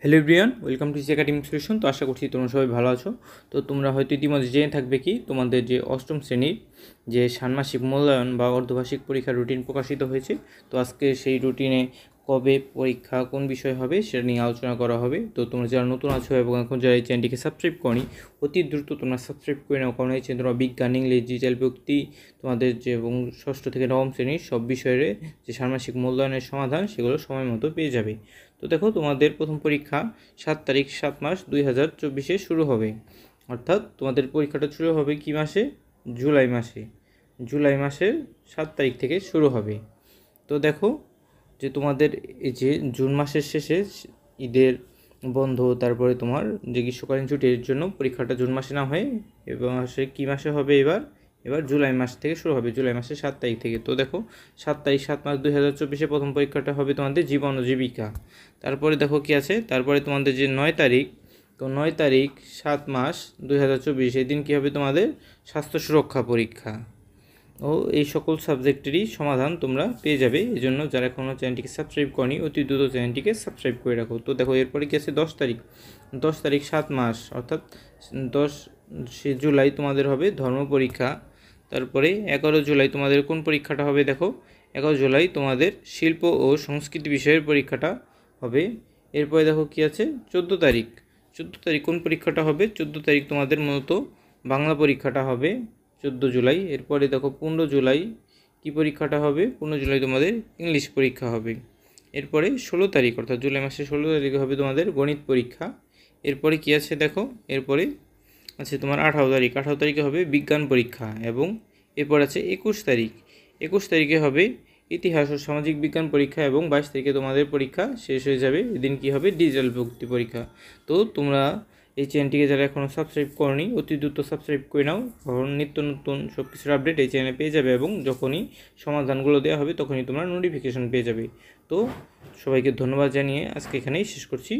Hello everyone, welcome to academic solution. তো আশা করছি তোমরা সবাই ভালো আছো। তো তোমরা হয়তো ইতিমধ্যে জেনে থাকবে কি তোমাদের যে অষ্টম শ্রেণীর যে ষান্মাসিক মূল্যায়ন বা অর্ধবার্ষিক পরীক্ষার রুটিন প্রকাশিত হয়েছে। তো আজকে সেই রুটিনে কবে পরীক্ষা, কোন বিষয় হবে সেটা নিয়ে আলোচনা করা হবে। তো তোমরা যারা নতুন আছো এবং এখন যারা এই চ্যানেলটিকে সাবস্ক্রাইব করনি, অতি দ্রুত তোমরা সাবস্ক্রাইব করে নাও, কারণ এই চ্যানেল তোমরা বিজ্ঞান, ইংলিশ, ডিজিটাল প্রযুক্তি, তোমাদের যে এবং ষষ্ঠ থেকে নবম শ্রেণীর সব বিষয়ের যে ষান্মাসিক মূল্যায়নের সমাধান সেগুলো সময় মতো পেয়ে যাবে। তো দেখো, তোমাদের প্রথম পরীক্ষা 7 তারিখ 7 মাস 2024 শুরু হবে। অর্থাৎ তোমাদের পরীক্ষাটা শুরু হবে কি মাসে? জুলাই মাসে। জুলাই মাসের 7 তারিখ থেকে শুরু হবে। তো দেখো যে তোমাদের এই যে জুন মাসের শেষে ঈদের বন্ধ, তারপরে তোমার যে গ্রীষ্মকালীন ছুটির জন্য পরীক্ষাটা জুন মাসে না হয় এবং সে কী মাসে হবে এবার জুলাই মাস থেকে শুরু হবে, জুলাই মাসের 7 তারিখ থেকে। তো দেখো 7 তারিখ 7 মাস 2024 প্রথম পরীক্ষাটা হবে তোমাদের জীবন ও জীবিকা। তারপরে দেখো কি আছে, তারপরে তোমাদের যে 9 তারিখ, তো 9 তারিখ 7 মাস 2024 এই দিন কী হবে তোমাদের স্বাস্থ্য সুরক্ষা পরীক্ষা। ও এই সকল সাবজেক্টেরই সমাধান তোমরা পেয়ে যাবে। এই জন্য যারা এখনও চ্যানেলটিকে সাবস্ক্রাইব করনি, অতি দ্রুত চ্যানেলটিকে সাবস্ক্রাইব করে রাখো। তো দেখো এরপরে কি আছে 10 তারিখ, 10 তারিখ 7 মাস অর্থাৎ 10 জুলাই তোমাদের হবে ধর্ম পরীক্ষা। তারপরে 11 জুলাই তোমাদের কোন পরীক্ষাটা হবে? দেখো 11 জুলাই তোমাদের শিল্প ও সংস্কৃতি বিষয়ের পরীক্ষাটা হবে। এরপরে দেখো কি আছে 14 তারিখ, 14 তারিখ কোন পরীক্ষাটা হবে? 14 তারিখ তোমাদের মূলত বাংলা পরীক্ষাটা হবে 14 জুলাই। এরপরে দেখো 15 জুলাই কী পরীক্ষাটা হবে? 15 জুলাই তোমাদের ইংলিশ পরীক্ষা হবে। এরপরে 16 তারিখ অর্থাৎ জুলাই মাসের 16 তারিখে হবে তোমাদের গণিত পরীক্ষা। এরপরে কি আছে দেখো, এরপরে আছে তোমার 18 তারিখ, 18 তারিখে হবে বিজ্ঞান পরীক্ষা। এবং এরপর আছে 21 তারিখ, 21 তারিখে হবে ইতিহাস ও সামাজিক বিজ্ঞান পরীক্ষা। এবং 22 তারিখে তোমাদের পরীক্ষা শেষ হয়ে যাবে। এদিন কী হবে? ডিজিটাল প্রযুক্তি পরীক্ষা। তো তোমরা এই চ্যানেলটিকে যারা এখনও সাবস্ক্রাইব করনি, অতি দ্রুত সাবস্ক্রাইব করে নাও, কারণ নিত্য নতুন সব কিছুর আপডেট এই চ্যানেলে পেয়ে যাবে এবং যখনই সমাধানগুলো দেওয়া হবে তখনই তোমরা নোটিফিকেশন পেয়ে যাবে। তো সবাইকে ধন্যবাদ জানিয়ে আজকে এখানেই শেষ করছি।